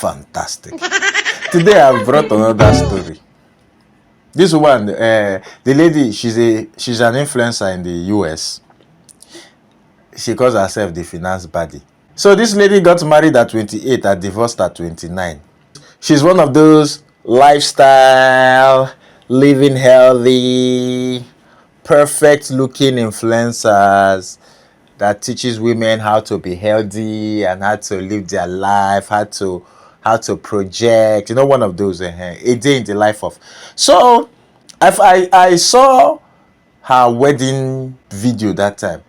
Fantastic. Today I've brought another story. This one, the lady, she's an influencer in the US. She calls herself the finance baddie. So this lady got married at 28 and divorced at 29. She's one of those lifestyle, living healthy, perfect looking influencers that teaches women how to be healthy and how to live their life, how to project, one of those, a day in the life of. So I saw her wedding video that time,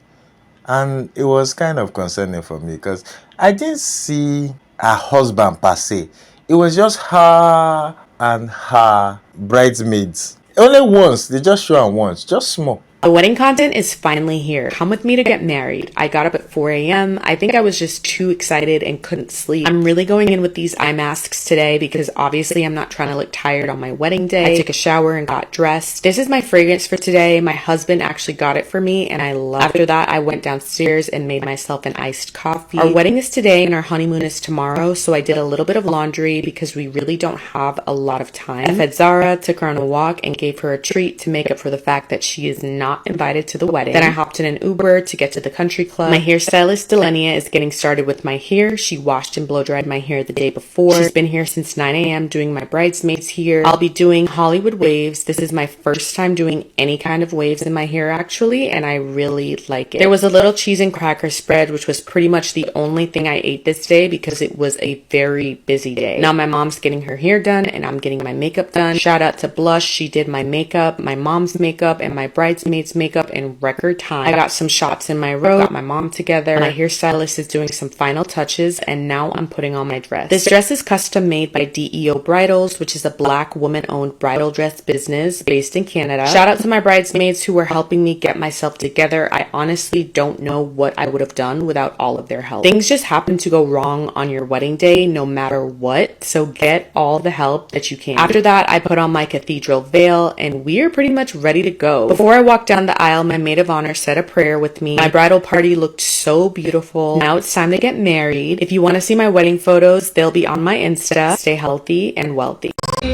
and it was kind of concerning for me because I didn't see her husband per se. It was just her and her bridesmaids. Only once, they just show her once, just small. The wedding content is finally here. Come with me to get married. I got up at 4 a.m. I think I was just too excited and couldn't sleep. I'm really going in with these eye masks today because obviously I'm not trying to look tired on my wedding day. I took a shower and got dressed. This is my fragrance for today. My husband actually got it for me and I love it. After that, I went downstairs and made myself an iced coffee. Our wedding is today and our honeymoon is tomorrow, so I did a little bit of laundry because we really don't have a lot of time. I fed Zara, took her on a walk, and gave her a treat to make up for the fact that she is not invited to the wedding. Then I hopped in an Uber to get to the country club. My hairstylist Delenia is getting started with my hair. She washed and blow dried my hair the day before. She's been here since 9 a.m. doing my bridesmaids here. I'll be doing Hollywood waves. This is my first time doing any kind of waves in my hair actually, and I really like it. There was a little cheese and cracker spread, which was pretty much the only thing I ate this day because it was a very busy day. Now my mom's getting her hair done and I'm getting my makeup done. Shout out to Blush. She did my makeup, my mom's makeup, and my bridesmaids makeup in record time. I got some shots in my row, got my mom together. My hairstylist is doing some final touches, and now I'm putting on my dress. This dress is custom made by DEO Bridals, which is a Black woman-owned bridal dress business based in Canada. Shout out to my bridesmaids who were helping me get myself together. I honestly don't know what I would have done without all of their help. Things just happen to go wrong on your wedding day no matter what, so get all the help that you can. After that, I put on my cathedral veil and we are pretty much ready to go. Before I walked down the aisle, my maid of honor said a prayer with me. My bridal party looked so beautiful. Now it's time to get married. If you want to see my wedding photos, they'll be on my Insta. Stay healthy and wealthy. I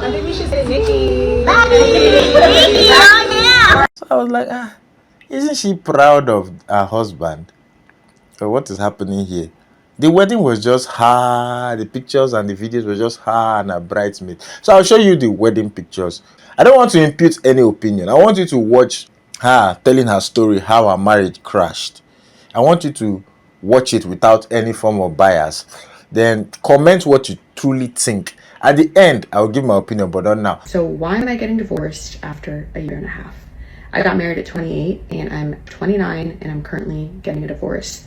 think we should say Nikki. Nikki, So I was like, isn't she proud of her husband? So what is happening here? The wedding was just her, the pictures and the videos were just her and her bridesmaid. So I'll show you the wedding pictures. I don't want to impute any opinion. I want you to watch her telling her story, how her marriage crashed. I want you to watch it without any form of bias. Then comment what you truly think. At the end, I'll give my opinion, but not now. So why am I getting divorced after a year and a half? I got married at 28 and I'm 29 and I'm currently getting a divorce.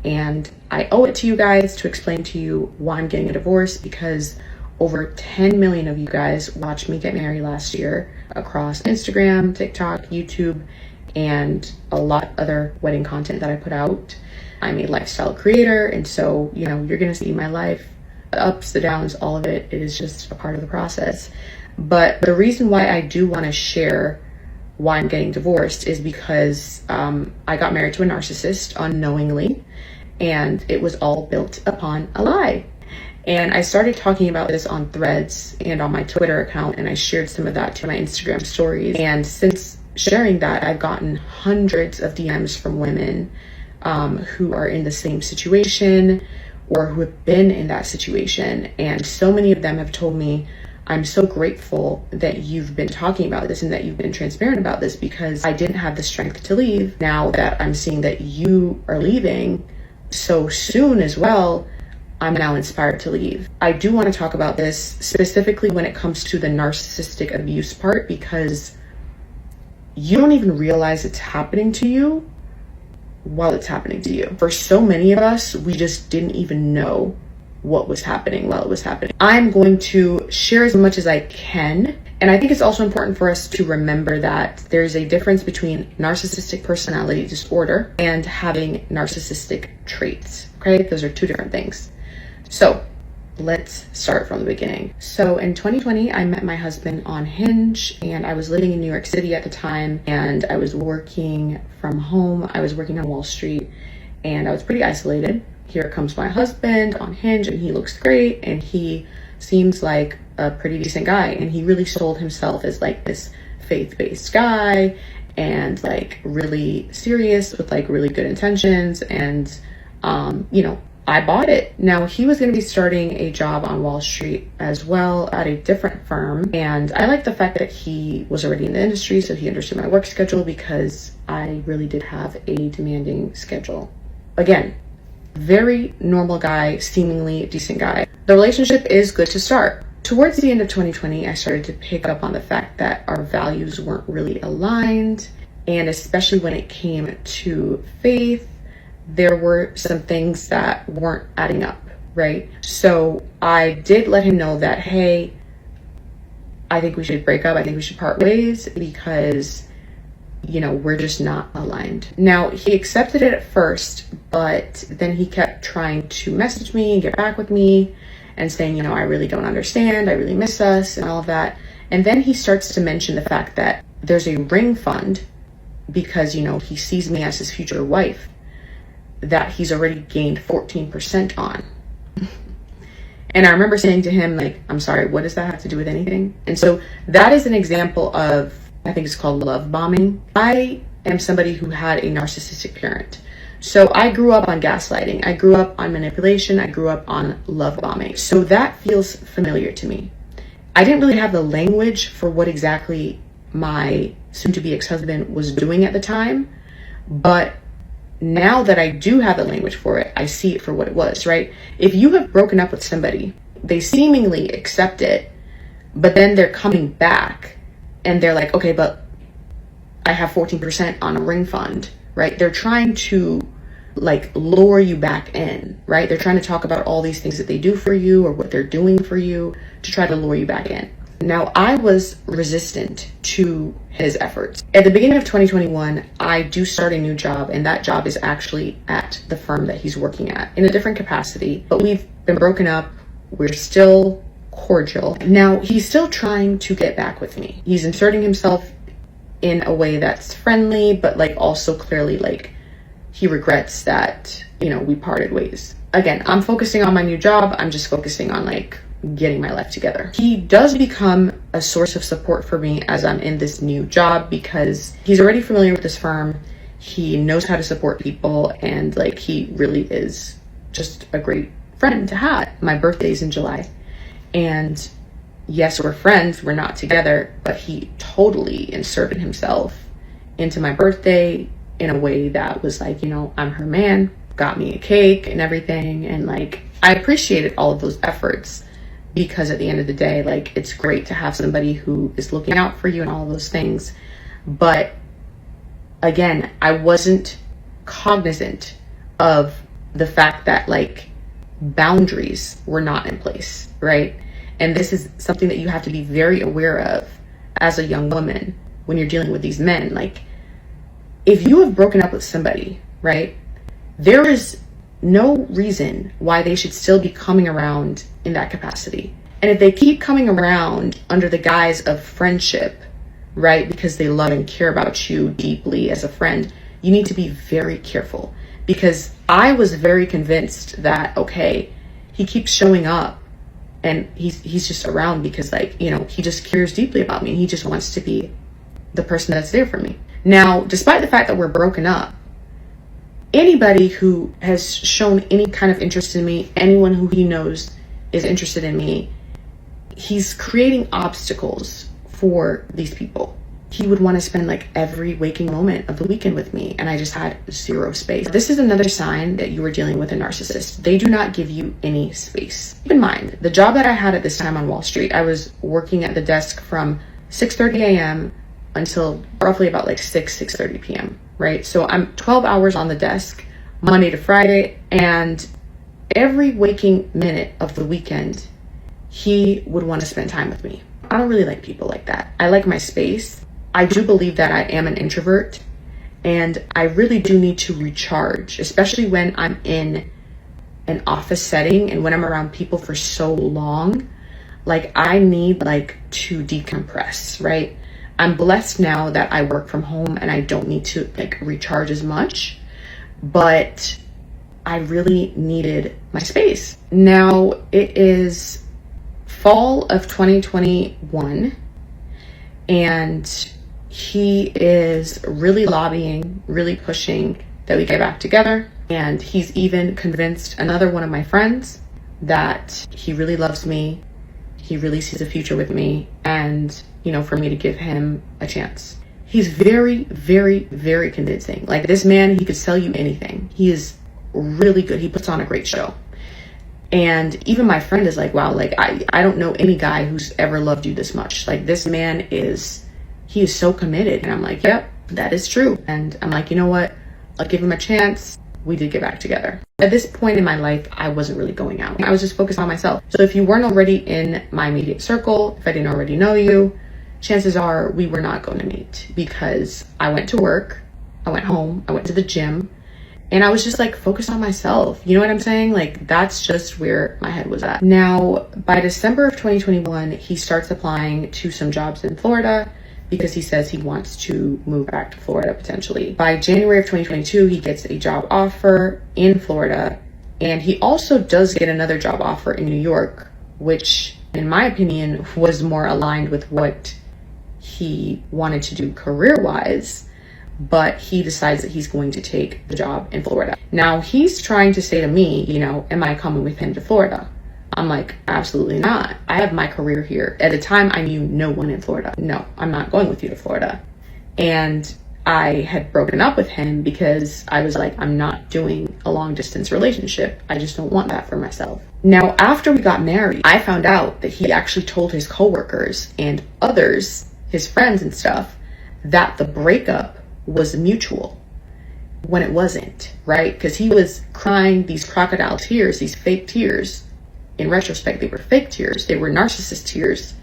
And I owe it to you guys to explain to you why I'm getting a divorce, because over 10 million of you guys watched me get married last year across Instagram, TikTok, YouTube, and a lot other wedding content that I put out. I'm a lifestyle creator, and so, you're gonna see my life, the ups, the downs, all of it. It is just a part of the process. But the reason why I do wanna share why I'm getting divorced is because I got married to a narcissist unknowingly, and it was all built upon a lie. And I started talking about this on Threads and on my Twitter account, and I shared some of that to my Instagram stories. And since sharing that, I've gotten hundreds of DMs from women who are in the same situation or who have been in that situation. And so many of them have told me, I'm so grateful that you've been talking about this and that you've been transparent about this, because I didn't have the strength to leave. Now that I'm seeing that you are leaving so soon as well, I'm now inspired to leave. I do want to talk about this specifically when it comes to the narcissistic abuse part, because you don't even realize it's happening to you while it's happening to you. For so many of us, we just didn't even know what was happening while it was happening. I'm going to share as much as I can. And I think it's also important for us to remember that there's a difference between narcissistic personality disorder and having narcissistic traits, okay? Those are two different things. So let's start from the beginning. So in 2020, I met my husband on Hinge, and I was living in New York City at the time, and I was working from home. I was working on Wall Street, and I was pretty isolated. here comes my husband on Hinge and he looks great and he seems like a pretty decent guy, and he really sold himself as like this faith-based guy and like really serious with like really good intentions, and I bought it. Now, he was going to be starting a job on Wall Street as well at a different firm. And I like the fact that he was already in the industry, so he understood my work schedule, because I really did have a demanding schedule. Again, very normal guy, seemingly decent guy. The relationship is good to start. Towards the end of 2020, I started to pick up on the fact that our values weren't really aligned. And especially when it came to faith, there were some things that weren't adding up, right? So I did let him know that, hey, I think we should break up. I think we should part ways because, we're just not aligned. Now, he accepted it at first, but then he kept trying to message me and get back with me and saying, I really don't understand. I really miss us and all of that. And then he starts to mention the fact that there's a ring fund because, he sees me as his future wife, that he's already gained 14% on. And I remember saying to him, like, I'm sorry, what does that have to do with anything? And so that is an example of, I think it's called love bombing. I am somebody who had a narcissistic parent. So I grew up on gaslighting. I grew up on manipulation. I grew up on love bombing. So that feels familiar to me. I didn't really have the language for what exactly my soon-to-be ex-husband was doing at the time, but now that I do have the language for it, I see it for what it was, right? If you have broken up with somebody, they seemingly accept it, but then they're coming back and they're like, okay, but I have 14% on a ring fund, right? They're trying to like lure you back in, right? They're trying to talk about all these things that they do for you or what they're doing for you to try to lure you back in. Now, I was resistant to his efforts. At the beginning of 2021, I do start a new job, and that job is actually at the firm that he's working at in a different capacity, but we've been broken up. We're still cordial. Now, he's still trying to get back with me. He's inserting himself in a way that's friendly, but like also clearly like he regrets that, we parted ways. Again, I'm focusing on my new job. I'm just focusing on like getting my life together. He does become a source of support for me as I'm in this new job because he's already familiar with this firm. He knows how to support people, and like he really is just a great friend to have. My birthday's in July, and yes, we're friends, we're not together, but he totally inserted himself into my birthday in a way that was like, I'm her man, got me a cake and everything. And like, I appreciated all of those efforts because at the end of the day, like, it's great to have somebody who is looking out for you and all of those things. But again, I wasn't cognizant of the fact that like boundaries were not in place, right? And this is something that you have to be very aware of as a young woman when you're dealing with these men. Like, if you have broken up with somebody, right, there is no reason why they should still be coming around in that capacity. And if they keep coming around under the guise of friendship, right, because they love and care about you deeply as a friend, you need to be very careful. Because I was very convinced that, okay, he keeps showing up and he's just around because like, he just cares deeply about me and he just wants to be the person that's there for me. Now, despite the fact that we're broken up, anybody who has shown any kind of interest in me, anyone who he knows is interested in me, he's creating obstacles for these people. He would want to spend like every waking moment of the weekend with me, and I just had zero space. This is another sign that you are dealing with a narcissist. They do not give you any space. Keep in mind, the job that I had at this time on Wall Street, I was working at the desk from 6:30 a.m. until roughly about like 6:30 p.m., right? So I'm 12 hours on the desk, Monday to Friday, and every waking minute of the weekend, he would want to spend time with me. I don't really like people like that. I like my space. I do believe that I am an introvert, and I really do need to recharge, especially when I'm in an office setting and when I'm around people for so long. Like, I need like to decompress, right? I'm blessed now that I work from home and I don't need to like recharge as much, but I really needed my space. Now it is fall of 2021 and he is really lobbying, really pushing that we get back together. And he's even convinced another one of my friends that he really loves me. He really sees a future with me and, you know, for me to give him a chance. He's very, very, very convincing. Like, this man, he could sell you anything. He is really good. He puts on a great show. And even my friend is like, wow, like I don't know any guy who's ever loved you this much. Like, this man he is so committed. And I'm like, yep, that is true. And I'm like, you know what? I'll give him a chance. We did get back together. At this point in my life, I wasn't really going out. I was just focused on myself. So if you weren't already in my immediate circle, if I didn't already know you, chances are we were not going to meet, because I went to work, I went home, I went to the gym, and I was just like focused on myself. You know what I'm saying? Like, that's just where my head was at. Now, by December of 2021, he starts applying to some jobs in Florida because he says he wants to move back to Florida potentially. By January of 2022, he gets a job offer in Florida, and he also does get another job offer in New York, which in my opinion was more aligned with what he wanted to do career-wise, but he decides that he's going to take the job in Florida. Now, he's trying to say to me, you know, am I coming with him to Florida? I'm like, absolutely not. I have my career here. At the time, I knew no one in Florida. No, I'm not going with you to Florida. And I had broken up with him because I was like, I'm not doing a long distance relationship. I just don't want that for myself. Now, after we got married, I found out that he actually told his coworkers and others, his friends and stuff, that the breakup was mutual when it wasn't, right? Because he was crying these crocodile tears, these fake tears. In retrospect, they were fake tears. They were narcissist tears.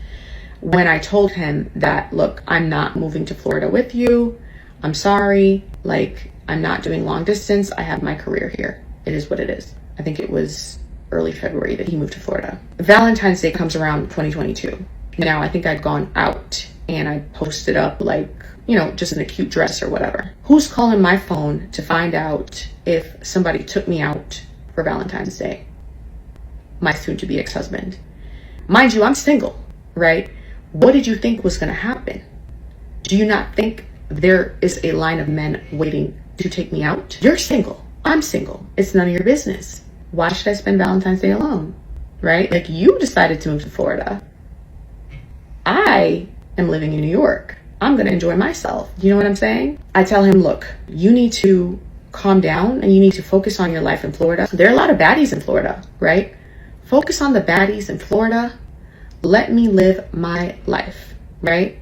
When I told him that, look, I'm not moving to Florida with you. I'm sorry. Like, I'm not doing long distance. I have my career here. It is what it is. I think it was early February that he moved to Florida. Valentine's Day comes around 2022. Now, I think I'd gone out and I posted up like, you know, just in a cute dress or whatever. Who's calling my phone to find out if somebody took me out for Valentine's Day? My soon-to-be ex-husband. Mind you, I'm single, right? What did you think was going to happen? Do you not think there is a line of men waiting to take me out? You're single. I'm single. It's none of your business. Why should I spend Valentine's Day alone, right? Like, you decided to move to Florida. I am living in New York. I'm going to enjoy myself. You know what I'm saying? I tell him, look, you need to calm down and you need to focus on your life in Florida. There are a lot of baddies in Florida, right? Focus on the baddies in Florida. Let me live my life, right?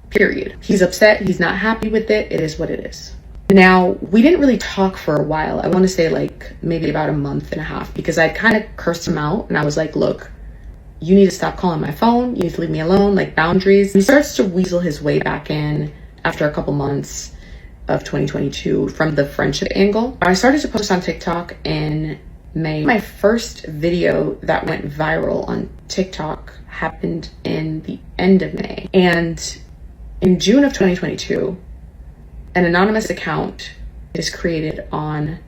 Period. He's upset. He's not happy with it. It is what it is. Now, we didn't really talk for a while. I want to say like maybe about a month and a half, because I kind of cursed him out and I was like, look, you need to stop calling my phone. You need to leave me alone, like boundaries. He starts to weasel his way back in after a couple months of 2022 from the friendship angle. I started to post on TikTok in May. My first video that went viral on TikTok happened in the end of May. And in June of 2022, an anonymous account is created on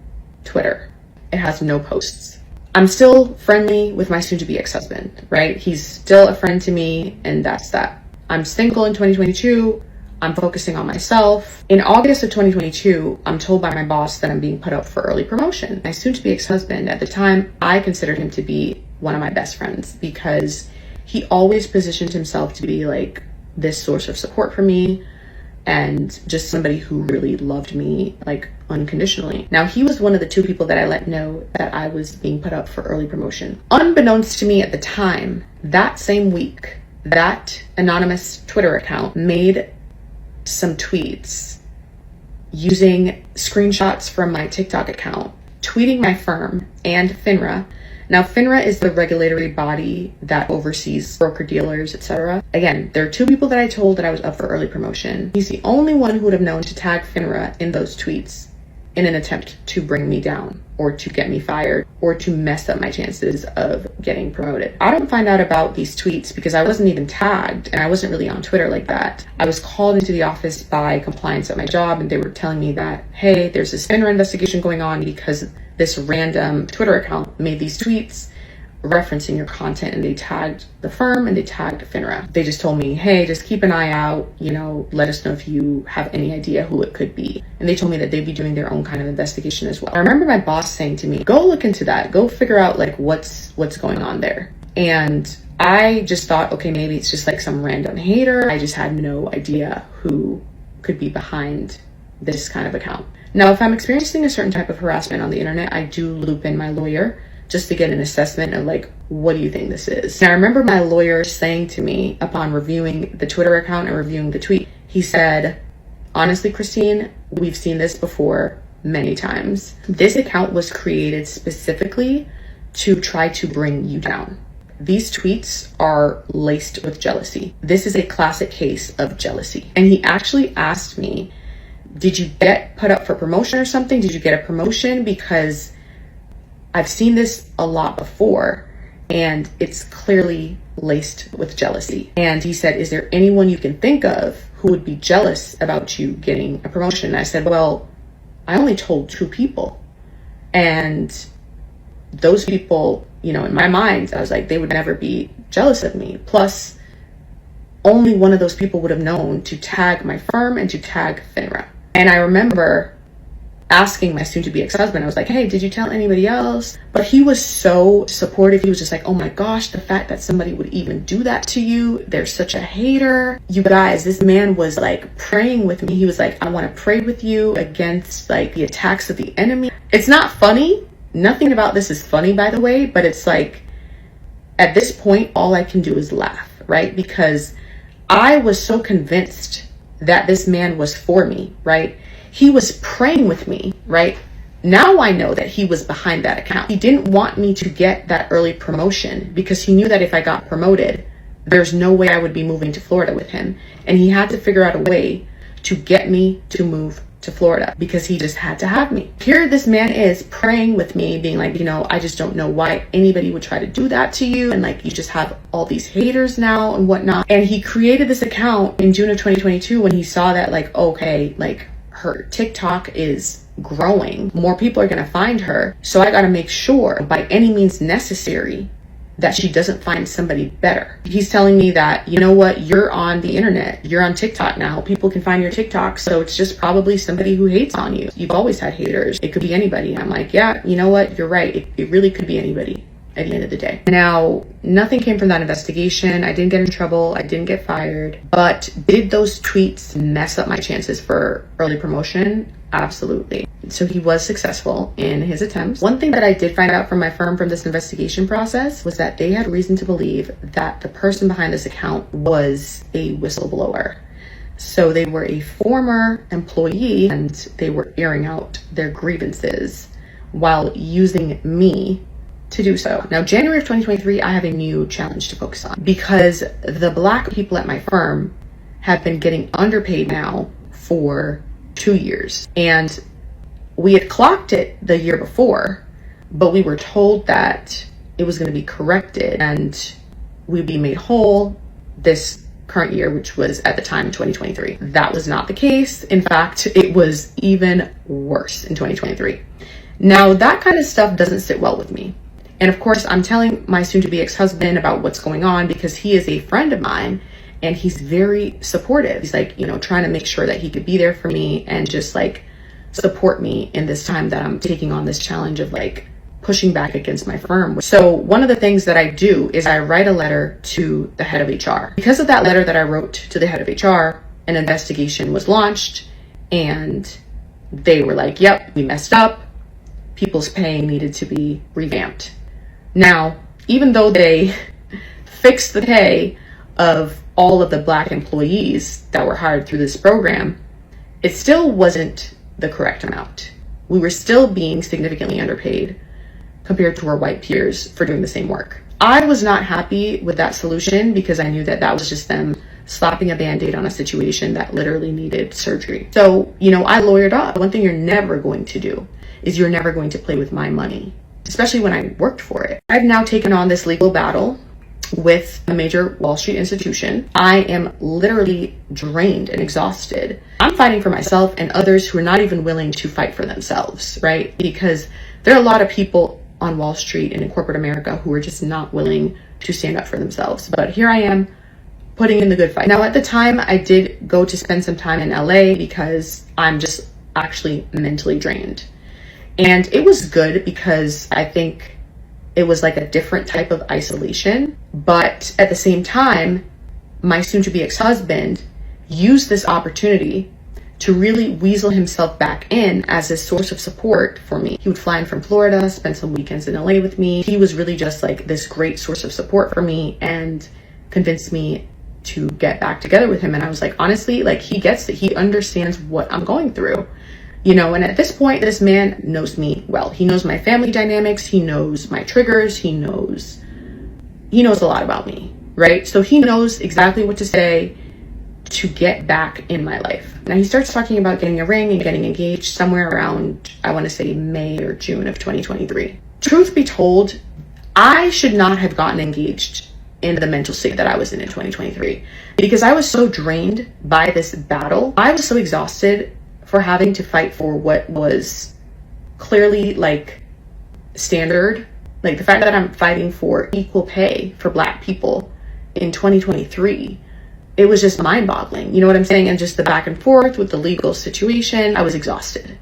Twitter. It has no posts. I'm still friendly with my soon-to-be ex-husband, right? He's still a friend to me, and that's that. I'm single in 2022. I'm focusing on myself. In August of 2022, I'm told by my boss that I'm being put up for early promotion. My soon-to-be ex-husband, at the time, I considered him to be one of my best friends because he always positioned himself to be like this source of support for me and just somebody who really loved me like unconditionally. Now, he was one of the two people that I let know that I was being put up for early promotion. Unbeknownst to me at the time, that same week, that anonymous Twitter account made some tweets using screenshots from my TikTok account, tweeting my firm and FINRA. Now, FINRA is the regulatory body that oversees broker dealers, etc. Again, there are two people that I told that I was up for early promotion. He's the only one who would have known to tag FINRA in those tweets in an attempt to bring me down or to get me fired or to mess up my chances of getting promoted. I don't find out about these tweets because I wasn't even tagged and I wasn't really on Twitter like that. I was called into the office by compliance at my job and they were telling me that, hey, there's this FINRA investigation going on because this random Twitter account made these tweets referencing your content, and they tagged the firm and they tagged FINRA. They just told me, hey, just keep an eye out, let us know if you have any idea who it could be. And they told me that they'd be doing their own kind of investigation as well. I remember my boss saying to me, go look into that, go figure out like what's going on there. And I just thought, okay, maybe it's just like some random hater. I just had no idea who could be behind this kind of account. Now, if I'm experiencing a certain type of harassment on the internet, I do loop in my lawyer just to get an assessment of like, what do you think this is? And I remember my lawyer saying to me upon reviewing the Twitter account and reviewing the tweet, he said, honestly, Christine, we've seen this before many times. This account was created specifically to try to bring you down. These tweets are laced with jealousy. This is a classic case of jealousy. And he actually asked me, did you get put up for promotion or something? Did you get a promotion? Because I've seen this a lot before and it's clearly laced with jealousy. And he said, is there anyone you can think of who would be jealous about you getting a promotion? And I said, well, I only told 2 people. And those people, in my mind, I was like, they would never be jealous of me. Plus, only one of those people would have known to tag my firm and to tag FINRA. And I remember asking my soon-to-be ex-husband, I was like, hey, did you tell anybody else? But he was so supportive. He was just like, oh my gosh, the fact that somebody would even do that to you, they're such a hater. You guys, this man was like praying with me. He was like, I want to pray with you against like the attacks of the enemy. It's not funny. Nothing about this is funny, by the way, but it's like, at this point, all I can do is laugh, right? Because I was so convinced that this man was for me, right? He was praying with me, right? Now I know that he was behind that account. He didn't want me to get that early promotion because he knew that if I got promoted, there's no way I would be moving to Florida with him. And he had to figure out a way to get me to move to Florida because he just had to have me. Here this man is praying with me, being like, I just don't know why anybody would try to do that to you. And like, you just have all these haters now and whatnot. And he created this account in June of 2022 when he saw that like, okay, like her TikTok is growing. More people are going to find her. So I got to make sure by any means necessary that she doesn't find somebody better. He's telling me that, you know what, you're on the internet, you're on TikTok now, people can find your TikTok, so it's just probably somebody who hates on you. You've always had haters. It could be anybody. I'm like, yeah, you know what, you're right. It really could be anybody at the end of the day. Now, nothing came from that investigation. I didn't get in trouble. I didn't get fired. But did those tweets mess up my chances for early promotion? Absolutely. So he was successful in his attempts. One thing that I did find out from my firm from this investigation process was that they had reason to believe that the person behind this account was a whistleblower. So they were a former employee and they were airing out their grievances while using me to do so. Now, January of 2023, I have a new challenge to focus on because the Black people at my firm have been getting underpaid now for 2 years. And we had clocked it the year before, but we were told that it was going to be corrected and we'd be made whole this current year, which was at the time 2023. That was not the case. In fact, it was even worse in 2023. Now, that kind of stuff doesn't sit well with me. And of course, I'm telling my soon-to-be ex-husband about what's going on because he is a friend of mine and he's very supportive. He's like, trying to make sure that he could be there for me and just like support me in this time that I'm taking on this challenge of like pushing back against my firm. So one of the things that I do is I write a letter to the head of HR. Because of that letter that I wrote to the head of HR, an investigation was launched and they were like, yep, we messed up. People's pay needed to be revamped. Now, even though they fixed the pay of all of the Black employees that were hired through this program, it still wasn't the correct amount. We were still being significantly underpaid compared to our white peers for doing the same work. I was not happy with that solution because I knew that that was just them slapping a band-aid on a situation that literally needed surgery. So, I lawyered up. One thing you're never going to do is you're never going to play with my money, especially when I worked for it. I've now taken on this legal battle with a major Wall Street institution. I am literally drained and exhausted. I'm fighting for myself and others who are not even willing to fight for themselves, right? Because there are a lot of people on Wall Street and in corporate America who are just not willing to stand up for themselves. But here I am putting in the good fight. Now, at the time, I did go to spend some time in LA because I'm just actually mentally drained. And it was good because I think it was like a different type of isolation. But at the same time, my soon-to-be ex-husband used this opportunity to really weasel himself back in as a source of support for me. He would fly in from Florida, spend some weekends in LA with me. He was really just like this great source of support for me and convinced me to get back together with him. And I was like, honestly, like, he gets it. He understands what I'm going through, you know. And at this point, this man knows me well. He knows my family dynamics. He knows my triggers. He knows a lot about me, right? So he knows exactly what to say to get back in my life. Now he starts talking about getting a ring and getting engaged somewhere around, I want to say May or June of 2023. Truth be told, I should not have gotten engaged in the mental state that I was in 2023, because I was so drained by this battle. I was so exhausted for having to fight for what was clearly like standard, like the fact that I'm fighting for equal pay for Black people in 2023. It was just mind-boggling, you know what I'm saying? And just the back and forth with the legal situation, I was exhausted.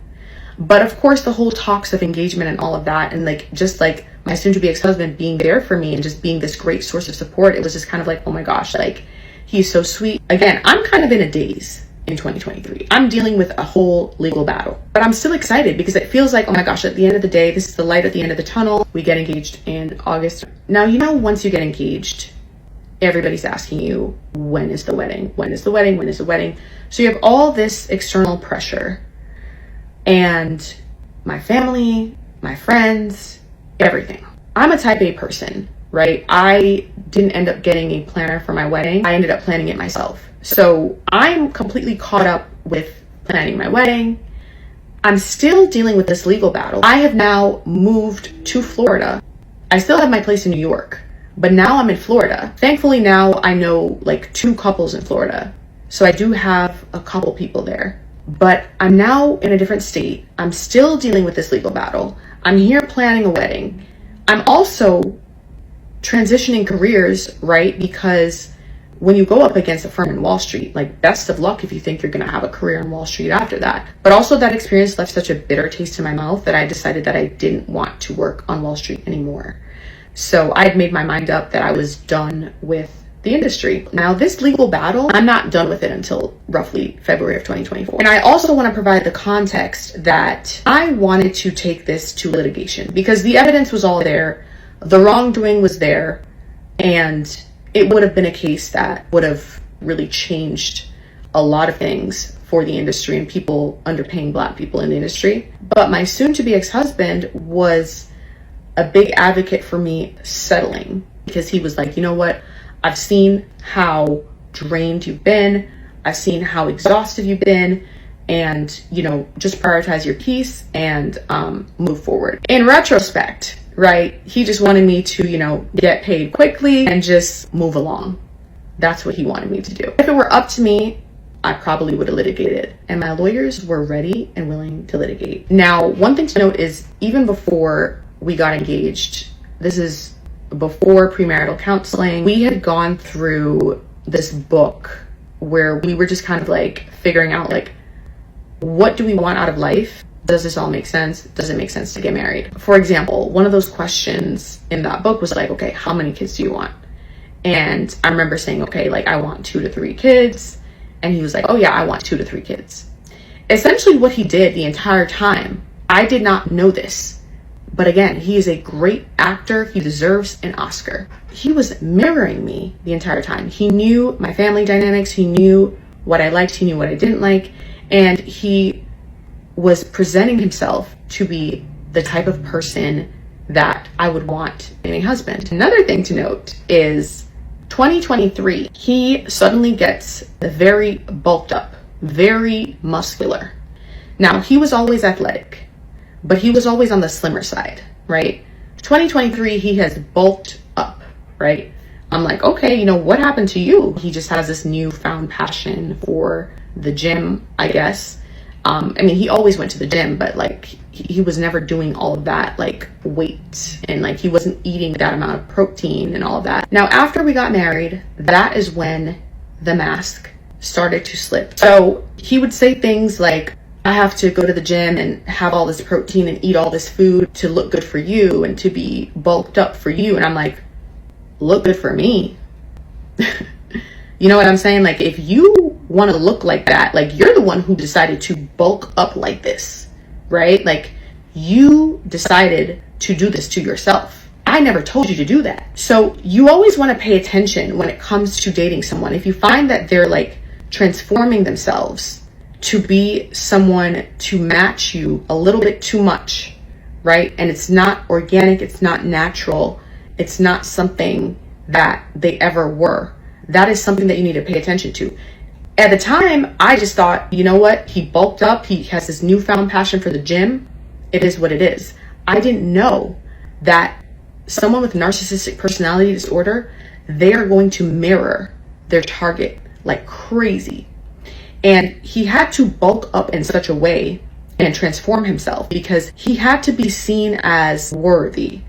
But of course, the whole talks of engagement and all of that, and like just like my soon-to-be ex-husband being there for me and just being this great source of support, it was just kind of like, oh my gosh, like, he's so sweet. Again, I'm kind of in a daze in 2023. I'm dealing with a whole legal battle, but I'm still excited because it feels like, oh my gosh, at the end of the day, this is the light at the end of the tunnel. We get engaged in August. Now, you know, once you get engaged, everybody's asking you, when is the wedding? When is the wedding? When is the wedding? So you have all this external pressure, and my family, my friends, everything. I'm a type A person, right? I didn't end up getting a planner for my wedding. I ended up planning it myself. So I'm completely caught up with planning my wedding. I'm still dealing with this legal battle. I have now moved to Florida. I still have my place in New York, but now I'm in Florida. Thankfully now I know like 2 couples in Florida. So I do have a couple people there, but I'm now in a different state. I'm still dealing with this legal battle. I'm here planning a wedding. I'm also transitioning careers, right? Because when you go up against a firm in Wall Street, like, best of luck if you think you're going to have a career in Wall Street after that. But also that experience left such a bitter taste in my mouth that I decided that I didn't want to work on Wall Street anymore. So I had made my mind up that I was done with the industry. Now, this legal battle, I'm not done with it until roughly February of 2024. And I also want to provide the context that I wanted to take this to litigation because the evidence was all there, the wrongdoing was there, and it would have been a case that would have really changed a lot of things for the industry and people underpaying Black people in the industry. But my soon-to-be ex-husband was a big advocate for me settling, because he was like, you know what? I've seen how drained you've been. I've seen how exhausted you've been. And, you know, just prioritize your peace and move forward. In retrospect, right, he just wanted me to, you know, get paid quickly and just move along. That's what he wanted me to do. If it were up to me, I probably would have litigated. And my lawyers were ready and willing to litigate. Now, one thing to note is even before we got engaged, this is before premarital counseling, we had gone through this book where we were just kind of like figuring out, like, what do we want out of life? Does this all make sense? Does it make sense to get married? For example, one of those questions in that book was like, okay, how many kids do you want? And I remember saying, okay, like, I want 2 to 3 kids. And he was like, oh yeah, I want 2 to 3 kids. Essentially what he did the entire time, I did not know this, but again, he is a great actor. He deserves an Oscar. He was mirroring me the entire time. He knew my family dynamics. He knew what I liked. He knew what I didn't like. And he was presenting himself to be the type of person that I would want in a husband. Another thing to note is 2023, he suddenly gets very bulked up, very muscular. Now, he was always athletic, but he was always on the slimmer side, right? 2023, he has bulked up, right? I'm like, okay, you know, what happened to you? He just has this newfound passion for the gym, I guess. I mean, he always went to the gym, but like he was never doing all of that, like weight, and like he wasn't eating that amount of protein and all of that. Now, after we got married, that is when the mask started to slip. So he would say things like, I have to go to the gym and have all this protein and eat all this food to look good for you and to be bulked up for you. And I'm like, look good for me? You know what I'm saying? Like, if you want to look like that, like, you're the one who decided to bulk up like this, right? Like, you decided to do this to yourself. I never told you to do that. So you always want to pay attention when it comes to dating someone. If you find that they're like transforming themselves to be someone to match you a little bit too much, right? And it's not organic, it's not natural, it's not something that they ever were. That is something that you need to pay attention to. At the time, I just thought, you know what? He bulked up. He has this newfound passion for the gym. It is what it is. I didn't know that someone with narcissistic personality disorder, they are going to mirror their target like crazy. And he had to bulk up in such a way and transform himself because he had to be seen as worthy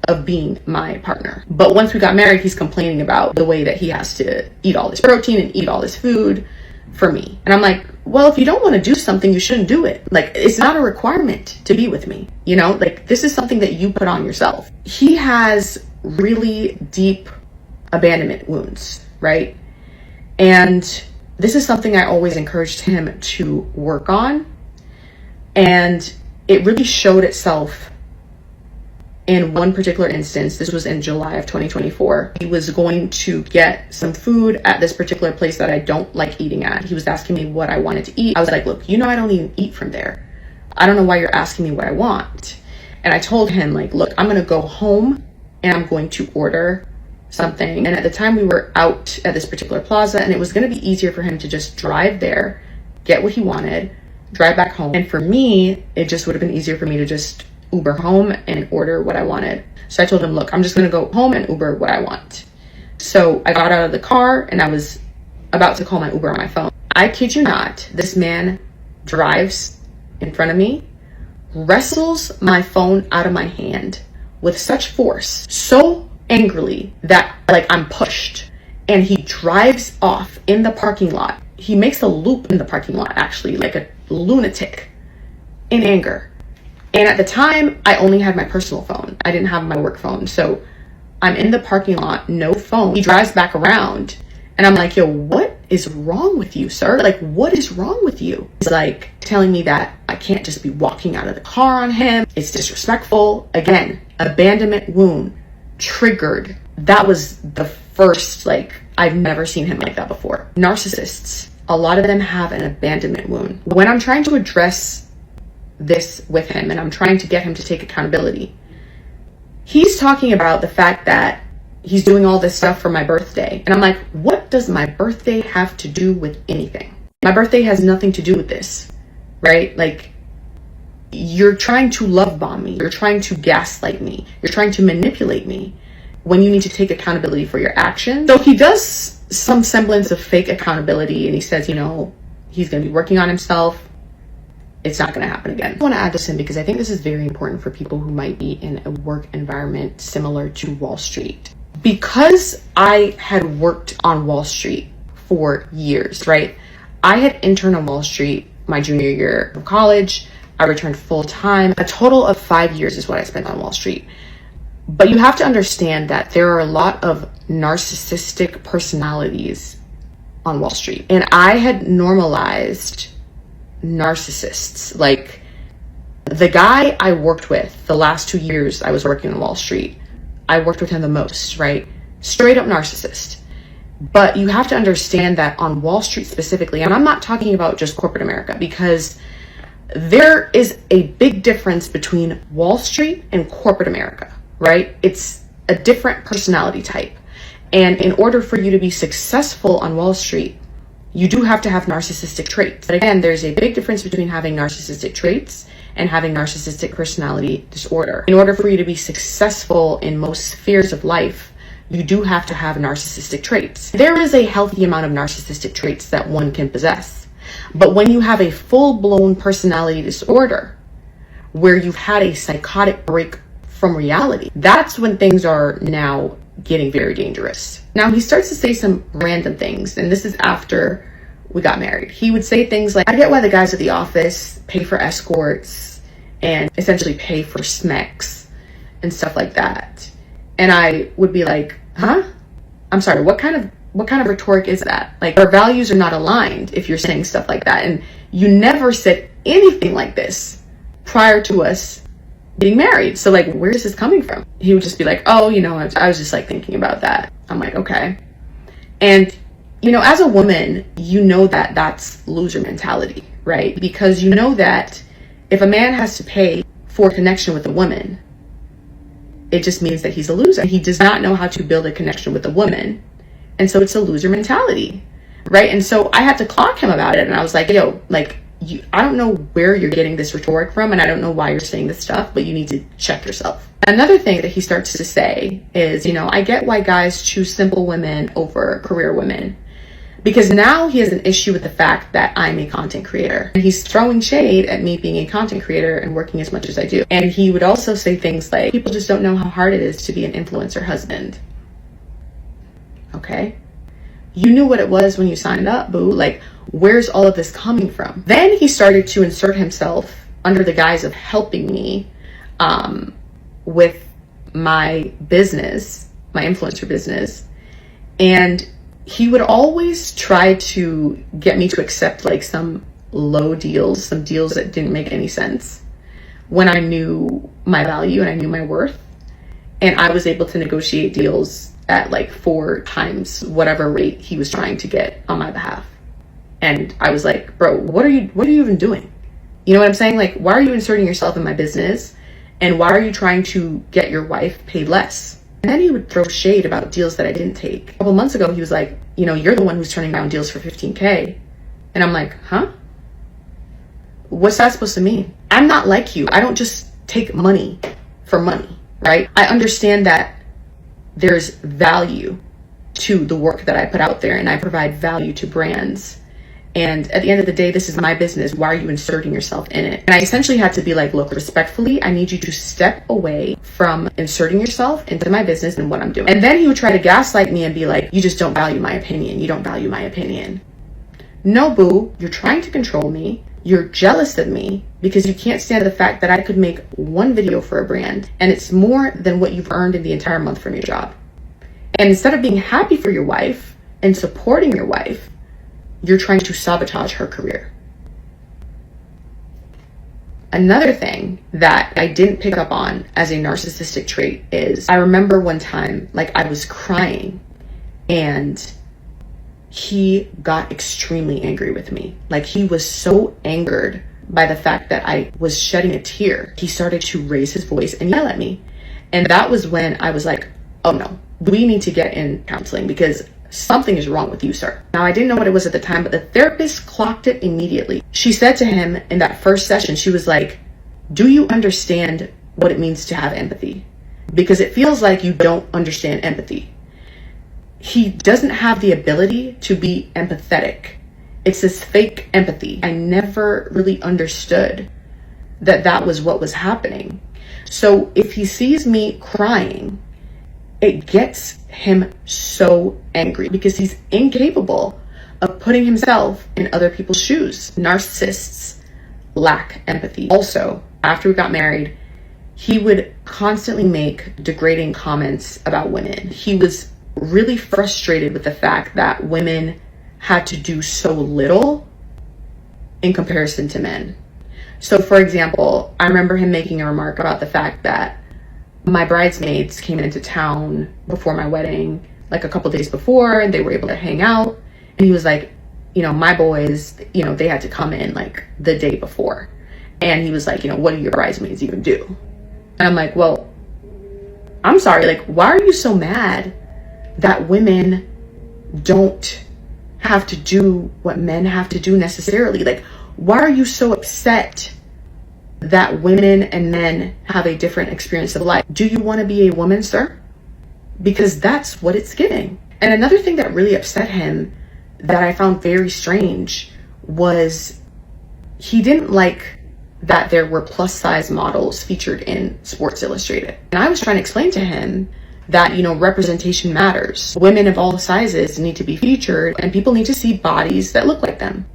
of being my partner. But once we got married, he's complaining about the way that he has to eat all this protein and eat all this food for me. And I'm like, well, if you don't want to do something, you shouldn't do it. Like, it's not a requirement to be with me. You know, like, this is something that you put on yourself. He has really deep abandonment wounds, right? And this is something I always encouraged him to work on. And it really showed itself in one particular instance. This was in July of 2024. He was going to get some food at this particular place that I don't like eating at. He was asking me what I wanted to eat. I was like, look, you know, I don't even eat from there. I don't know why you're asking me what I want. And I told him, like, look, I'm going to go home and I'm going to order something. And at the time we were out at this particular plaza, and it was going to be easier for him to just drive there, get what he wanted, drive back home. And for me, it just would have been easier for me to just Uber home and order what I wanted. So I told him, look, I'm just going to go home and Uber what I want. So I got out of the car and I was about to call my Uber on my phone. I kid you not, this man drives in front of me, wrestles my phone out of my hand with such force, so angrily that like I'm pushed, and he drives off in the parking lot. He makes a loop in the parking lot, actually, like a lunatic in anger. And at the time, I only had my personal phone. I didn't have my work phone. So I'm in the parking lot, no phone. He drives back around and I'm like, yo, what is wrong with you, sir? Like, what is wrong with you? He's like telling me that I can't just be walking out of the car on him. It's disrespectful. Again, abandonment wound triggered. That was the first, like, I've never seen him like that before. Narcissists, a lot of them have an abandonment wound. When I'm trying to address this with him and I'm trying to get him to take accountability, he's talking about the fact that he's doing all this stuff for my birthday. And I'm like, what does my birthday have to do with anything? My birthday has nothing to do with this, right? Like, you're trying to love bomb me. You're trying to gaslight me. You're trying to manipulate me when you need to take accountability for your actions. So he does some semblance of fake accountability and he says, you know, he's going to be working on himself. It's not going to happen again. I want to add this in because I think this is very important for people who might be in a work environment similar to Wall Street. Because I had worked on Wall Street for years, right? I had interned on Wall Street my junior year of college. I returned full time. A total of 5 years is what I spent on Wall Street. But you have to understand that there are a lot of narcissistic personalities on Wall Street. And I had normalized narcissists. Like, the guy I worked with the last 2 years I was working on Wall Street, I worked with him the most, right? Straight up narcissist. But you have to understand that on Wall Street specifically, and I'm not talking about just corporate America, because there is a big difference between Wall Street and corporate America, right? It's a different personality type. And in order for you to be successful on Wall Street, you do have to have narcissistic traits. But again, there's a big difference between having narcissistic traits and having narcissistic personality disorder. In order for you to be successful in most spheres of life, you do have to have narcissistic traits. There is a healthy amount of narcissistic traits that one can possess. But when you have a full-blown personality disorder, where you've had a psychotic break from reality, that's when things are now getting very dangerous. Now, he starts to say some random things, and this is after we got married. He would say things like, I get why the guys at the office pay for escorts and essentially pay for smecks and stuff like that. And I would be like, huh? I'm sorry, what kind of rhetoric is that? Like, our values are not aligned if you're saying stuff like that. And you never said anything like this prior to us getting married. So like, where is this coming from? He would just be like, oh, I was just like thinking about that. I'm like, okay. And as a woman, that that's loser mentality, right? Because that if a man has to pay for connection with a woman, it just means that he's a loser. He does not know how to build a connection with a woman. And so it's a loser mentality, right? And so I had to clock him about it. And I was like, yo, like, I don't know where you're getting this rhetoric from, and I don't know why you're saying this stuff, but you need to check yourself. Another thing that he starts to say is, I get why guys choose simple women over career women. Because now he has an issue with the fact that I'm a content creator. And he's throwing shade at me being a content creator and working as much as I do. And he would also say things like, people just don't know how hard it is to be an influencer husband. Okay. You knew what it was when you signed up, boo. Like, where's all of this coming from? Then he started to insert himself under the guise of helping me with my business, my influencer business. And he would always try to get me to accept like some low deals, some deals that didn't make any sense, when I knew my value and I knew my worth. And I was able to negotiate deals at like 4 times whatever rate he was trying to get on my behalf. And I was like, bro, what are you even doing? You know what I'm saying? Like, why are you inserting yourself in my business? And why are you trying to get your wife paid less? And then he would throw shade about deals that I didn't take. A couple months ago, he was like, you're the one who's turning down deals for 15K. And I'm like, huh? What's that supposed to mean? I'm not like you. I don't just take money for money, right? I understand that there's value to the work that I put out there, and I provide value to brands. And at the end of the day, this is my business. Why are you inserting yourself in it? And I essentially had to be like, look, respectfully, I need you to step away from inserting yourself into my business and what I'm doing. And then he would try to gaslight me and be like, you just don't value my opinion. You don't value my opinion. No, boo, you're trying to control me. You're jealous of me because you can't stand the fact that I could make one video for a brand and it's more than what you've earned in the entire month from your job. And instead of being happy for your wife and supporting your wife, you're trying to sabotage her career. Another thing that I didn't pick up on as a narcissistic trait is, I remember one time, like, I was crying and he got extremely angry with me. Like, he was so angered by the fact that I was shedding a tear. He started to raise his voice and yell at me. And that was when I was like, oh no, we need to get in counseling because something is wrong with you, sir. Now, I didn't know what it was at the time, but the therapist clocked it immediately. She said to him in that first session, she was like, do you understand what it means to have empathy? Because it feels like you don't understand empathy. He doesn't have the ability to be empathetic. It's this fake empathy. I never really understood that that was what was happening. So if he sees me crying, it gets him so angry because he's incapable of putting himself in other people's shoes. Narcissists lack empathy. Also, after we got married, he would constantly make degrading comments about women. He was really frustrated with the fact that women had to do so little in comparison to men. So, for example, I remember him making a remark about the fact that my bridesmaids came into town before my wedding, like a couple days before, and they were able to hang out. And he was like, my boys, they had to come in like the day before. And he was like, what do your bridesmaids even do? And I'm like, well, I'm sorry, like, why are you so mad that women don't have to do what men have to do necessarily? Like, why are you so upset that women and men have a different experience of life? Do you want to be a woman, sir? because that's what it's giving. And another thing that really upset him that I found very strange was he didn't like that there were plus size models featured in Sports Illustrated. And I was trying to explain to him that, you know, representation matters. Women of all sizes need to be featured and people need to see bodies that look like them.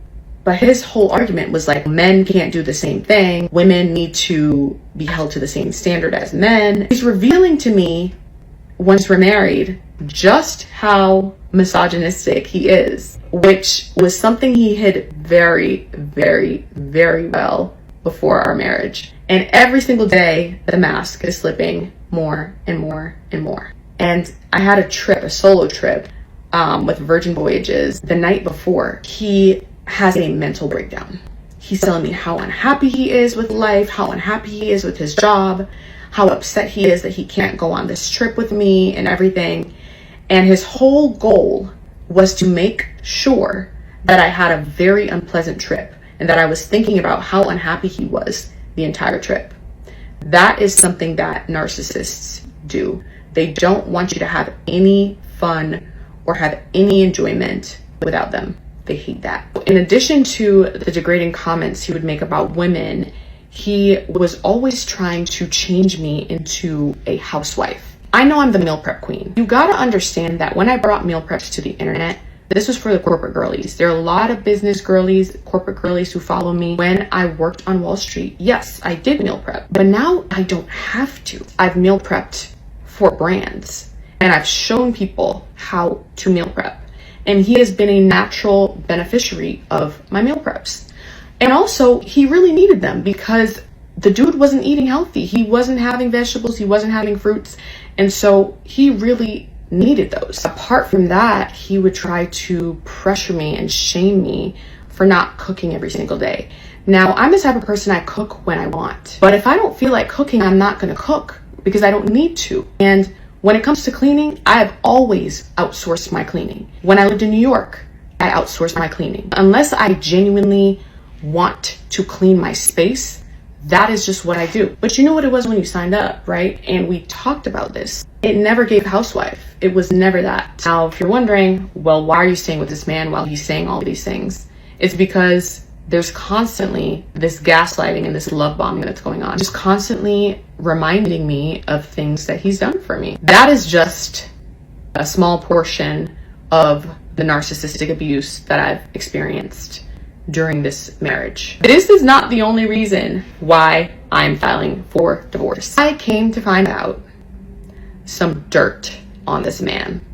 But his whole argument was like, men can't do the same thing. Women need to be held to the same standard as men. He's revealing to me, once we're married, just how misogynistic he is, which was something he hid very, very, very well before our marriage. And every single day, the mask is slipping more and more and more. And I had a trip, a solo trip, with Virgin Voyages. The night before, he has a mental breakdown. He's telling me how unhappy he is with life, how unhappy he is with his job, how upset he is that he can't go on this trip with me and everything. And his whole goal was to make sure that I had a very unpleasant trip and that I was thinking about how unhappy he was the entire trip. That is something that narcissists do. They don't want you to have any fun or have any enjoyment without them. They hate that. In addition to the degrading comments he would make about women, he was always trying to change me into a housewife. I know I'm the meal prep queen. You gotta understand that when I brought meal preps to the internet, this was for the corporate girlies. There are a lot of business girlies, corporate girlies who follow me. When I worked on Wall Street, yes, I did meal prep, but now I don't have to. I've meal prepped for brands and I've shown people how to meal prep. And he has been a natural beneficiary of my meal preps. And also, he really needed them because the dude wasn't eating healthy. He wasn't having vegetables, he wasn't having fruits. And so he really needed those. Apart from that, he would try to pressure me and shame me for not cooking every single day. Now, I'm the type of person, I cook when I want. But if I don't feel like cooking, I'm not gonna cook because I don't need to. And when it comes to cleaning, I have always outsourced my cleaning. When I lived in New York, I outsourced my cleaning. Unless I genuinely want to clean my space, that is just what I do. But you know what it was when you signed up, right? And we talked about this. It never gave housewife. It was never that. Now, if you're wondering, well, why are you staying with this man while he's saying all these things? It's because there's constantly this gaslighting and this love bombing that's going on. Just constantly reminding me of things that he's done for me. That is just a small portion of the narcissistic abuse that I've experienced during this marriage. This is not the only reason why I'm filing for divorce. I came to find out some dirt on this man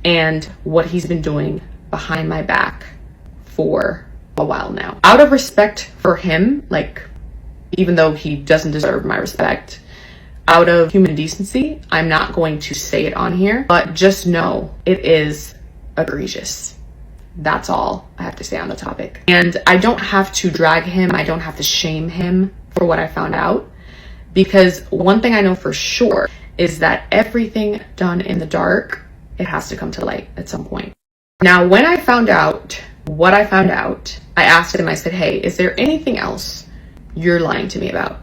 and what he's been doing behind my back for a while now. Out of respect for him, like, even though he doesn't deserve my respect, out of human decency, I'm not going to say it on here, but just know it is egregious. That's all I have to say on the topic. And I don't have to drag him, I don't have to shame him for what I found out, because one thing I know for sure is that everything done in the dark, it has to come to light at some point. Now, when I found out what I found out, I asked him, I said, hey, is there anything else you're lying to me about?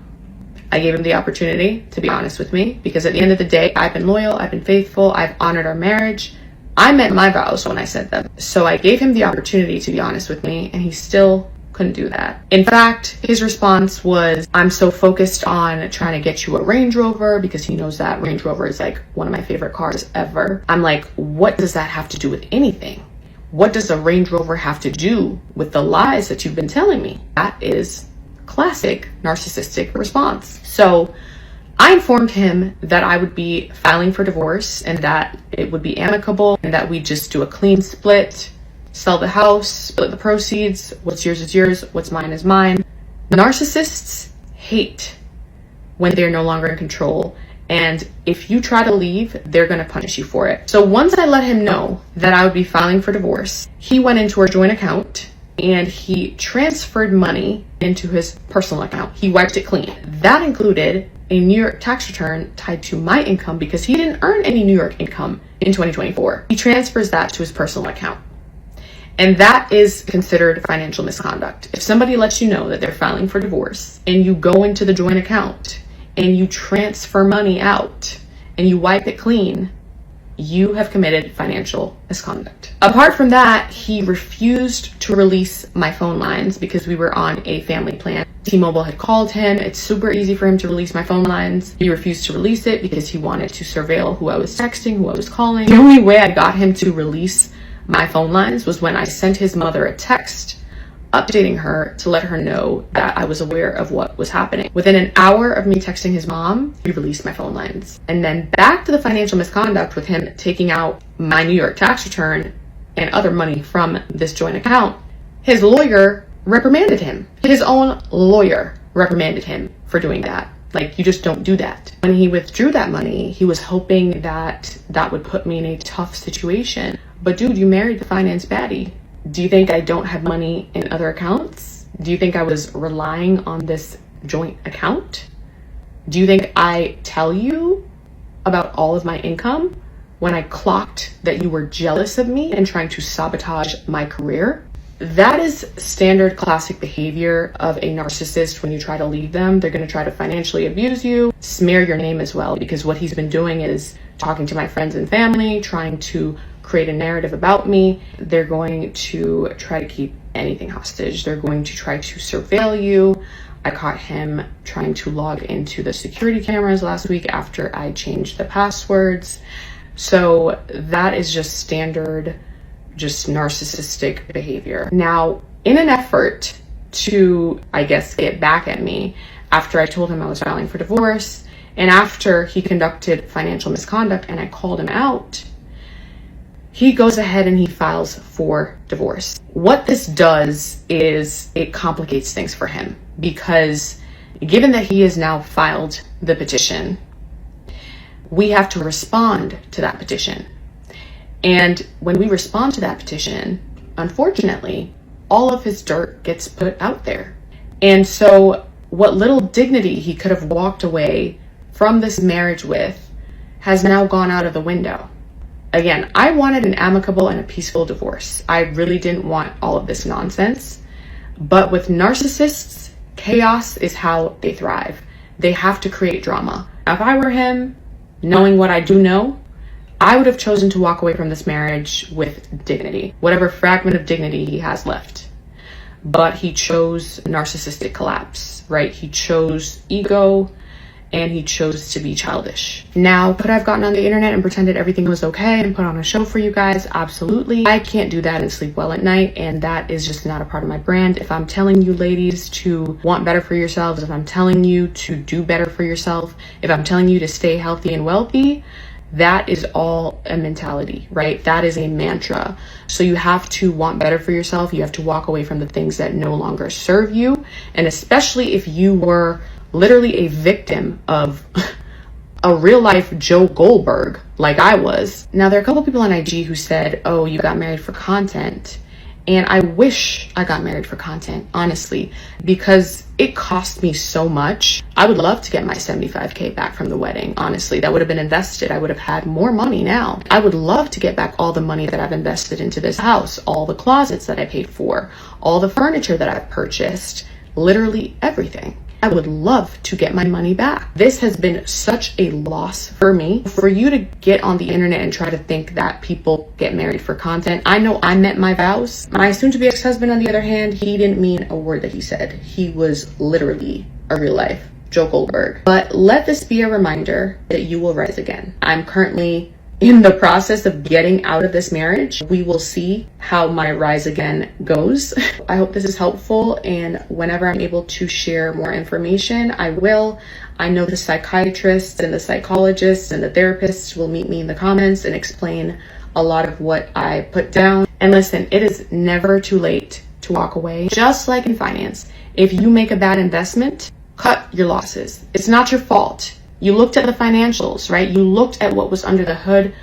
I gave him the opportunity to be honest with me, because at the end of the day, I've been loyal, I've been faithful, I've honored our marriage. I meant my vows when I said them. So I gave him the opportunity to be honest with me, and he still couldn't do that. In fact, his response was, I'm so focused on trying to get you a Range Rover, because he knows that Range Rover is like one of my favorite cars ever. I'm like, what does that have to do with anything? What does a Range Rover have to do with the lies that you've been telling me? That is classic narcissistic response. So I informed him that I would be filing for divorce and that it would be amicable and that we just do a clean split, sell the house, split the proceeds. What's yours is yours, what's mine is mine. Narcissists hate when they're no longer in control. And if you try to leave, they're going to punish you for it. So once I let him know that I would be filing for divorce, he went into our joint account and he transferred money into his personal account. He wiped it clean. That included a New York tax return tied to my income because he didn't earn any New York income in 2024. He transfers that to his personal account. And that is considered financial misconduct. If somebody lets you know that they're filing for divorce and you go into the joint account and you transfer money out and you wipe it clean, you have committed financial misconduct. Apart from that, he refused to release my phone lines because we were on a family plan. T-Mobile had called him. It's super easy for him to release my phone lines. He refused to release it because he wanted to surveil who I was texting, who I was calling. The only way I got him to release my phone lines was when I sent his mother a text updating her to let her know that I was aware of what was happening. Within an hour of me texting his mom, he released my phone lines. And then back to the financial misconduct with him taking out my New York tax return and other money from this joint account. His lawyer reprimanded him. His own lawyer reprimanded him for doing that. Like, you just don't do that. When he withdrew that money, he was hoping that that would put me in a tough situation. But dude, you married the finance baddie. Do you think I don't have money in other accounts? Do you think I was relying on this joint account? Do you think I tell you about all of my income when I clocked that you were jealous of me and trying to sabotage my career? That is standard classic behavior of a narcissist. When you try to leave them, they're going to try to financially abuse you, smear your name as well, because what he's been doing is talking to my friends and family, trying to create a narrative about me. They're going to try to keep anything hostage. They're going to try to surveil you. I caught him trying to log into the security cameras last week after I changed the passwords. So that is just standard, just narcissistic behavior. Now, in an effort to, I guess, get back at me after I told him I was filing for divorce and after he conducted financial misconduct and I called him out, he goes ahead and he files for divorce. What this does is it complicates things for him, because given that he has now filed the petition, we have to respond to that petition. And when we respond to that petition, unfortunately, all of his dirt gets put out there. And so what little dignity he could have walked away from this marriage with has now gone out of the window. Again, I wanted an amicable and a peaceful divorce. I really didn't want all of this nonsense. But with narcissists, chaos is how they thrive. They have to create drama. If I were him, knowing what I do know, I would have chosen to walk away from this marriage with dignity, whatever fragment of dignity he has left. But he chose narcissistic collapse, right? He chose ego, and he chose to be childish. Now, could I have gotten on the internet and pretended everything was okay and put on a show for you guys? Absolutely. I can't do that and sleep well at night, and that is just not a part of my brand. If I'm telling you ladies to want better for yourselves, if I'm telling you to do better for yourself, if I'm telling you to stay healthy and wealthy, that is all a mentality, right? That is a mantra. So you have to want better for yourself. You have to walk away from the things that no longer serve you. And especially if you were literally a victim of a real life Joe Goldberg like I was. Now, there are a couple people on IG who said, oh, you got married for content. And I wish I got married for content, honestly, because it cost me so much. I would love to get my 75K back from the wedding, honestly. That would have been invested. I would have had more money now. I would love to get back all the money that I've invested into this house, all the closets that I paid for, all the furniture that I've purchased, literally everything. I would love to get my money back. This has been such a loss for me. For you to get on the internet and try to think that people get married for content. I know I met my vows. My soon-to-be ex-husband, on the other hand, he didn't mean a word that he said. He was literally a real life Joe Goldberg. But let this be a reminder that you will rise again. I'm currently in the process of getting out of this marriage. We will see how my rise again goes. I hope this is helpful, and whenever I'm able to share more information, I will. I know the psychiatrists and the psychologists and the therapists will meet me in the comments and explain a lot of what I put down. And listen, it is never too late to walk away. Just like in finance, if you make a bad investment, cut your losses. It's not your fault. You looked at the financials, right? You looked at what was under the hood.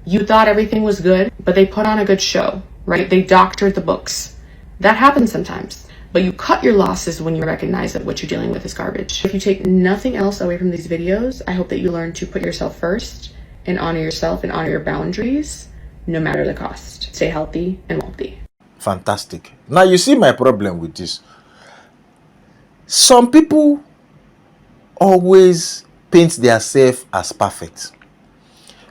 You thought everything was good, but they put on a good show, right? They doctored the books. That happens sometimes. But you cut your losses when you recognize that what you're dealing with is garbage. If you take nothing else away from these videos, I hope that you learn to put yourself first and honor yourself and honor your boundaries, no matter the cost. Stay healthy and wealthy. Fantastic. Now you see my problem with this. Some people always paint themselves as perfect.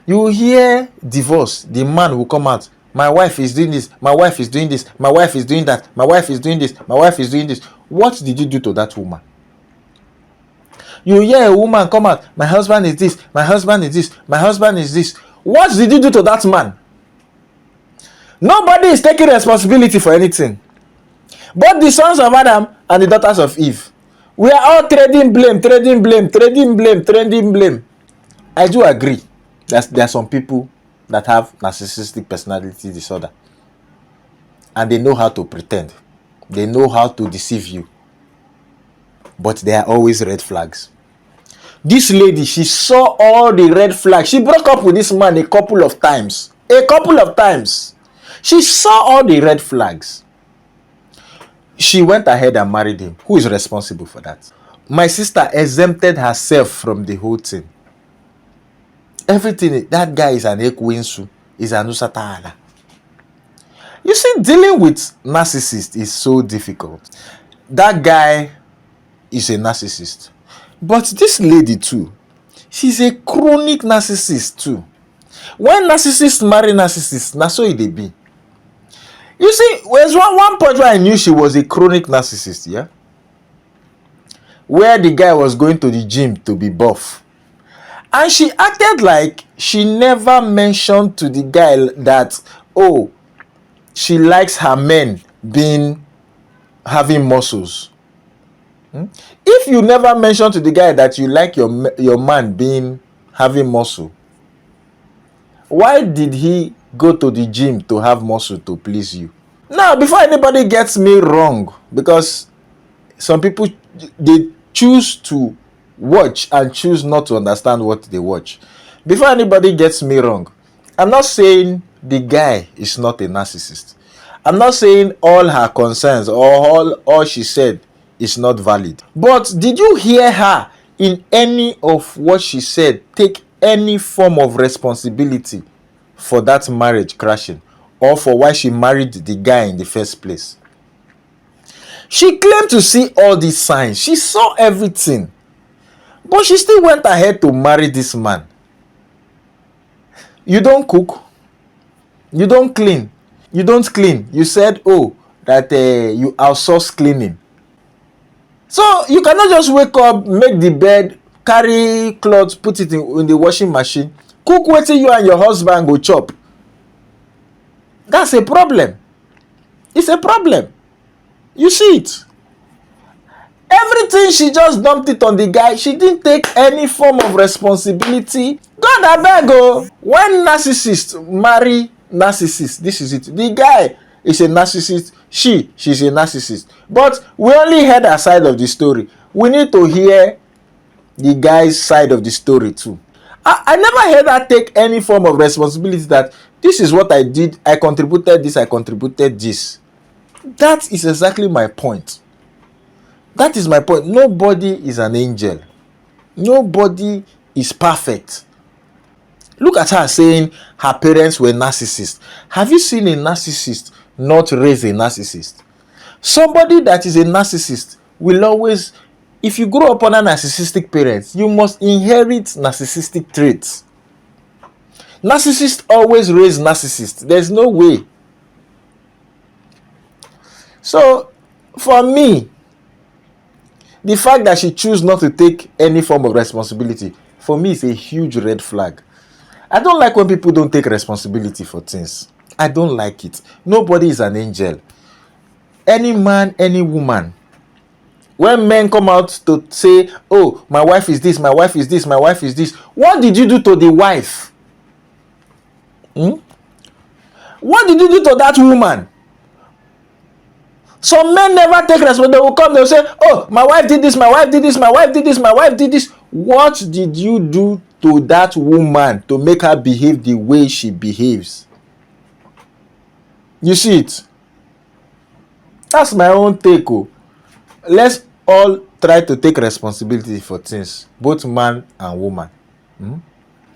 You hear divorce, the man will come out. My wife is doing this, my wife is doing this, my wife is doing that, my wife is doing this, my wife is doing this. What did you do to that woman? You hear a woman come out, my husband is this, my husband is this, my husband is this. What did you do to that man? Nobody is taking responsibility for anything. But the sons of Adam and the daughters of Eve, we are all trading blame, trading blame, trading blame, trading blame. I do agree that there are some people that have narcissistic personality disorder, and they know how to pretend. They know how to deceive you. But there are always red flags. This lady, she saw all the red flags. She broke up with this man a couple of times. A couple of times. She saw all the red flags. She went ahead and married him. Who is responsible for that? My sister exempted herself from the whole thing. Everything, that guy is an Ekwinsu, is an Usatala. You see, dealing with narcissists is so difficult. That guy is a narcissist. But this lady too, she's a chronic narcissist too. When narcissists marry narcissists, that's so it they be. You see, there's one point where I knew she was a chronic narcissist, yeah? Where the guy was going to the gym to be buff. And she acted like she never mentioned to the guy that, oh, she likes her men having muscles. If you never mention to the guy that you like your man having muscle, why did he go to the gym to have muscle to please you? Now, before anybody gets me wrong, because some people, they choose to watch and choose not to understand what they watch. Before anybody gets me wrong, I'm not saying the guy is not a narcissist. I'm not saying all her concerns or all she said is not valid. But did you hear her in any of what she said take any form of responsibility for that marriage crashing or for why she married the guy in the first place? She claimed to see all these signs. She saw everything. But she still went ahead to marry this man. You don't cook. You don't clean. You don't clean. You said, oh, that you outsource cleaning. So you cannot just wake up, make the bed, carry clothes, put it in the washing machine, cook wetin you and your husband go chop. That's a problem. It's a problem. You see it. Everything, she just dumped it on the guy. She didn't take any form of responsibility. God abeg o. When narcissists marry narcissists, this is it. The guy is a narcissist. She's a narcissist. But we only heard her side of the story. We need to hear the guy's side of the story too. I never heard her take any form of responsibility that this is what I did. I contributed this. I contributed this. That is exactly my point. That is my point. Nobody is an angel. Nobody is perfect. Look at her saying her parents were narcissists. Have you seen a narcissist not raise a narcissist? Somebody that is a narcissist will always, if you grow up under narcissistic parents, you must inherit narcissistic traits. Narcissists always raise narcissists. There's no way. So, for me, the fact that she chooses not to take any form of responsibility, for me, is a huge red flag. I don't like when people don't take responsibility for things. I don't like it. Nobody is an angel. Any man, any woman. When men come out to say, oh, my wife is this, my wife is this, my wife is this. What did you do to the wife? What did you do to that woman? Some men never take responsibility. They will come, they will say, oh, my wife did this, my wife did this, my wife did this, my wife did this. What did you do to that woman to make her behave the way she behaves? You see it? That's my own take. Oh. Let's all try to take responsibility for things, both man and woman.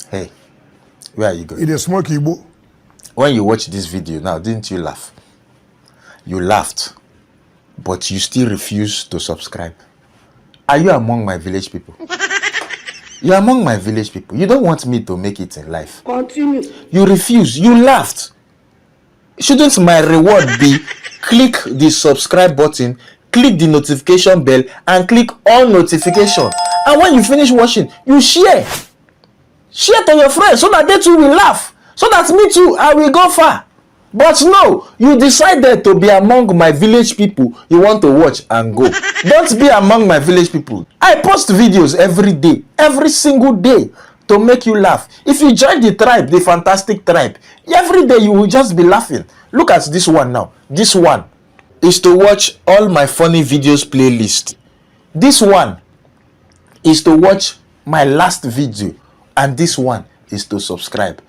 Hey, where are you going? It is smoky, Igbo. When you watch this video now, didn't you laugh? You laughed, but you still refuse to subscribe. Are you among my village people? You're among my village people. You don't want me to make it in life. Continue. You refuse. You laughed. Shouldn't my reward be click the subscribe button, click the notification bell, and click all notification? And when you finish watching, you share. Share to your friends so that they too will laugh. So that me too, I will go far. But no, you decided to be among my village people you want to watch and go. Don't be among my village people. I post videos every day, every single day, to make you laugh. If you join the tribe, the fantastic tribe, every day you will just be laughing. Look at this one now. This one is to watch all my funny videos playlist. This one is to watch my last video. And this one is to subscribe.